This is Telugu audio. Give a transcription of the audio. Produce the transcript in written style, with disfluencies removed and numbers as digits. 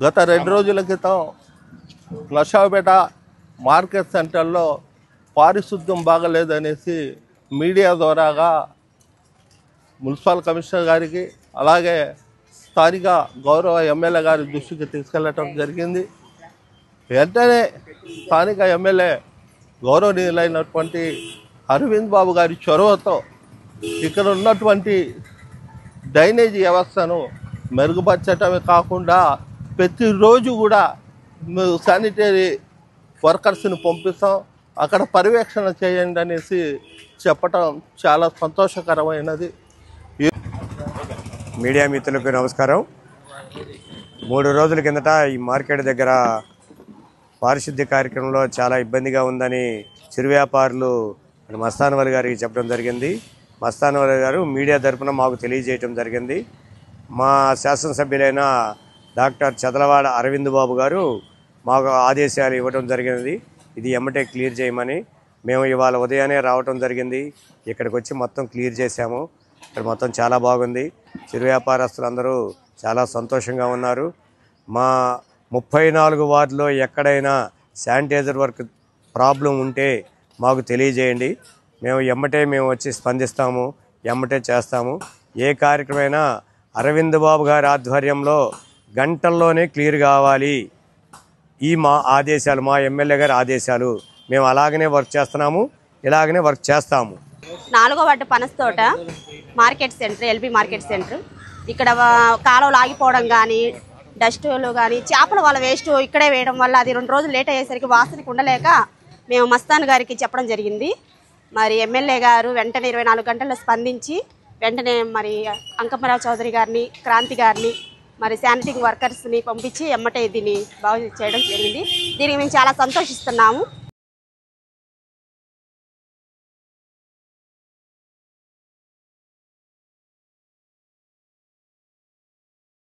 గత 2 రోజుల క్రితం నర్సాపేట మార్కెట్ సెంటర్లో పారిశుద్ధ్యం బాగలేదనేసి మీడియా ద్వారాగా మున్సిపల్ కమిషనర్ గారికి అలాగే స్థానిక గౌరవ ఎమ్మెల్యే గారి దృష్టికి తీసుకెళ్ళటం జరిగింది. వెంటనే స్థానిక ఎమ్మెల్యే గౌరవనీయులైనటువంటి అరవింద్ బాబు గారి చొరవతో ఇక్కడ ఉన్నటువంటి డ్రైనేజీ వ్యవస్థను మెరుగుపరచడమే కాకుండా ప్రతిరోజు కూడా శానిటరీ వర్కర్స్ని పంపిస్తాం, అక్కడ పర్యవేక్షణ చేయండి అనేసి చెప్పటం చాలా సంతోషకరమైనది. మీడియా మిత్రులకు నమస్కారం. 3 రోజుల కిందట ఈ మార్కెట్ దగ్గర పారిశుద్ధ్య కార్యక్రమంలో చాలా ఇబ్బందిగా ఉందని చిరు వ్యాపారులు మస్తానవల్లి గారికి చెప్పడం జరిగింది. మస్తానవల్లి గారు మీడియా తరపున మాకు తెలియజేయటం జరిగింది. మా శాసనసభ్యులైన డాక్టర్ చదలవాడ అరవింద్ బాబు గారు మాకు ఆదేశాలు ఇవ్వడం జరిగినది. ఇది ఎమ్మటే క్లియర్ చేయమని. మేము ఇవాళ ఉదయాన్నే రావటం జరిగింది. ఇక్కడికి వచ్చి మొత్తం క్లియర్ చేశాము. ఇక్కడ మొత్తం చాలా బాగుంది. చిరు వ్యాపారస్తులందరూ చాలా సంతోషంగా ఉన్నారు. మా 34 వార్డులో ఎక్కడైనా శానిటైజర్ వర్క్ ప్రాబ్లం ఉంటే మాకు తెలియజేయండి. మేము వచ్చి స్పందిస్తాము, ఎమ్మటే చేస్తాము. ఏ కార్యక్రమైనా అరవింద్ బాబు గారి ఆధ్వర్యంలో గంటల్లోనే క్లియర్ కావాలి. ఈ మా ఆదేశాలు, మా ఎమ్మెల్యే గారి ఆదేశాలు. మేము అలాగనే వర్క్ చేస్తున్నాము, ఇలాగనే వర్క్ చేస్తాము. 4వ ward Panasthota market centre, LB market centre. ఇక్కడ కాలువలు ఆగిపోవడం కానీ, డస్టులు కానీ, చేపల వాళ్ళ వేస్ట్ ఇక్కడే వేయడం వల్ల అది 2 రోజులు లేట్ అయ్యేసరికి వాసనకి ఉండలేక మేము మస్తాన్ గారికి చెప్పడం జరిగింది. మరి ఎమ్మెల్యే గారు వెంటనే 24 గంటల్లో స్పందించి వెంటనే మరి అంకమ్మరావు చౌదరి గారిని, క్రాంతి గారిని, మరి శానిటరింగ్ వర్కర్స్ని పంపించి ఎమ్మటే దీన్ని బాగు చేయడం జరిగింది. దీనికి మేము చాలా సంతోషిస్తున్నాము.